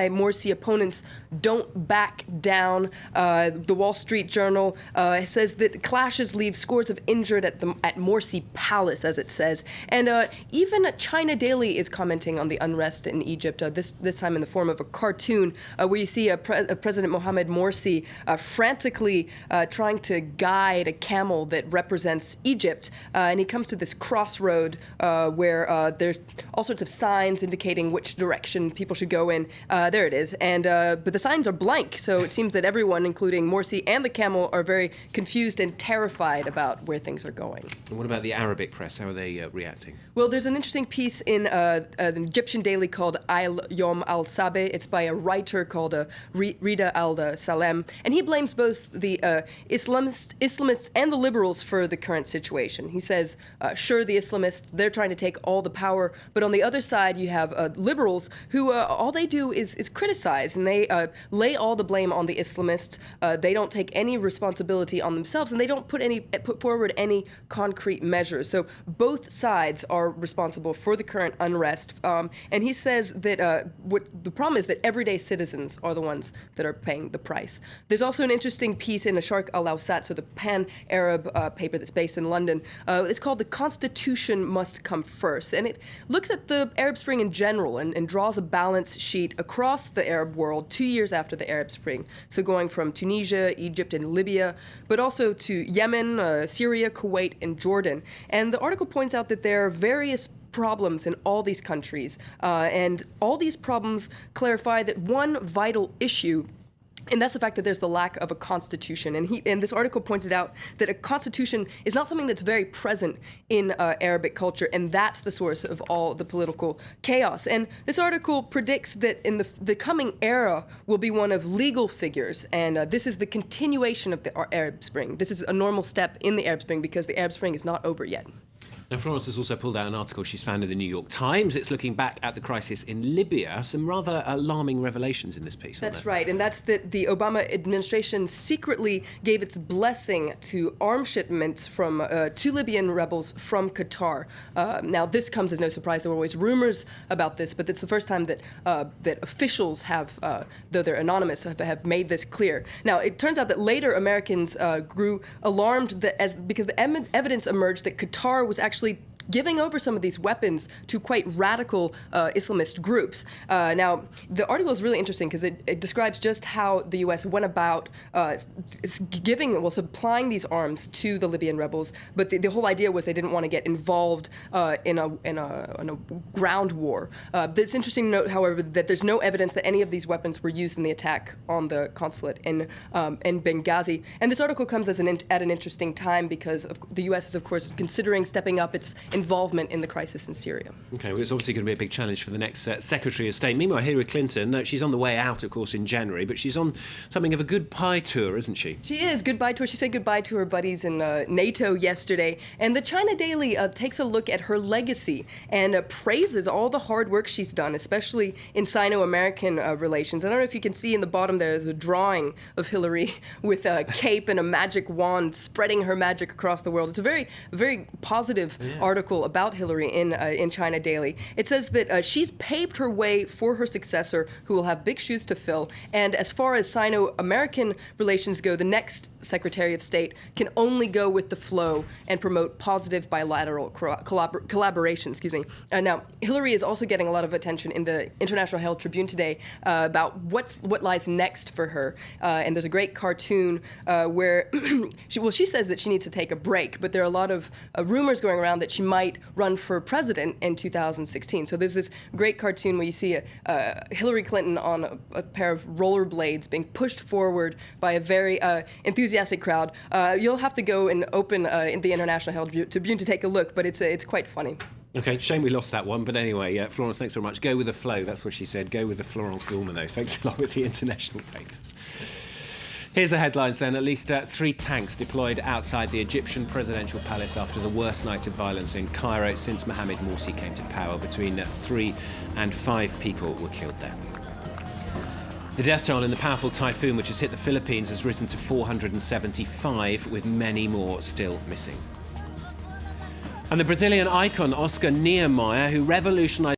Morsi opponents don't back down. The Wall Street Journal says that clashes leave scores of injured at Morsi Palace, as it says. And even China Daily is commenting on the unrest in Egypt, this time in the form of a cartoon where you see President Mohamed Morsi frantically trying to guide a camel that represents Egypt. And he comes to this crossroad where there's all sorts of signs indicating which direction people should go in. There it is. And but the signs are blank, so it seems that everyone, including Morsi and the camel, are very confused and terrified about where things are going. And what about the Arabic press? How are they reacting? Well, there's an interesting piece in an Egyptian daily called Al-Yom Al-Sabeh. It's by a writer called Rida Al-Salem, and he blames both the Islamists and the liberals for the current situation. He says, sure, the Islamists, they're trying to take all the power, but on the other side you have liberals who all they do is criticize, and they lay all the blame on the Islamists. They don't take any responsibility on themselves, and they don't put forward any concrete measures. So both sides are responsible for the current unrest. And he says that what the problem is that everyday citizens are the ones that are paying the price. There's also an interesting piece in the Sharq al-Awsat, so the pan-Arab paper that's based in London. It's called "The Constitution Must Come First," and it looks at the Arab Spring in general and draws a balance sheet across the Arab world 2 years after the Arab Spring. So going from Tunisia, Egypt, and Libya, but also to Yemen, Syria, Kuwait, and Jordan. And the article points out that there are various problems in all these countries, and all these problems clarify that one vital issue, and that's the fact that there's the lack of a constitution. And this article pointed out that a constitution is not something that's very present in Arabic culture, and that's the source of all the political chaos. And this article predicts that in the coming era will be one of legal figures, and this is the continuation of the Arab Spring. This is a normal step in the Arab Spring because the Arab Spring is not over yet. Now, Florence has also pulled out an article she's found in the New York Times. It's looking back at the crisis in Libya. Some rather alarming revelations in this piece. That's right, and that's that the Obama administration secretly gave its blessing to arms shipments from to Libyan rebels from Qatar. Now, this comes as no surprise. There were always rumors about this, but it's the first time that that officials have, though they're anonymous, have made this clear. Now, it turns out that later Americans grew alarmed because the evidence emerged that Qatar was actually giving over some of these weapons to quite radical Islamist groups. Now, the article is really interesting because it describes just how the U.S. went about supplying these arms to the Libyan rebels. But the whole idea was they didn't want to get involved in a ground war. It's interesting to note, however, that there's no evidence that any of these weapons were used in the attack on the consulate in Benghazi. And this article comes at an interesting time because the U.S. is, of course, considering stepping up its involvement in the crisis in Syria. Okay, well, it's obviously going to be a big challenge for the next Secretary of State. Meanwhile, Hillary Clinton, she's on the way out, of course, in January, but she's on something of a goodbye tour, isn't she? She is. Goodbye tour. She said goodbye to her buddies in NATO yesterday. And the China Daily takes a look at her legacy and praises all the hard work she's done, especially in Sino-American relations. I don't know if you can see in the bottom there's a drawing of Hillary with a cape and a magic wand spreading her magic across the world. It's a very, very positive article about Hillary in China Daily. It says that she's paved her way for her successor, who will have big shoes to fill. And as far as Sino-American relations go, the next Secretary of State can only go with the flow and promote positive bilateral collaboration. Now, Hillary is also getting a lot of attention in the International Herald Tribune today about what lies next for her. And there's a great cartoon where she says that she needs to take a break, but there are a lot of rumors going around that she might run for president in 2016. So there's this great cartoon where you see Hillary Clinton on a pair of rollerblades being pushed forward by a very enthusiastic crowd. You'll have to go and open in the International Herald Tribune to take a look, but it's quite funny. Okay, shame we lost that one, but anyway, Florence, thanks very much. Go with the flow, that's what she said. Go with the Florence Gulmano. Thanks a lot with the international papers. Here's the headlines then. At least 3 tanks deployed outside the Egyptian presidential palace after the worst night of violence in Cairo since Mohamed Morsi came to power. Between 3 and 5 people were killed there. The death toll in the powerful typhoon which has hit the Philippines has risen to 475, with many more still missing. And the Brazilian icon Oscar Niemeyer, who revolutionized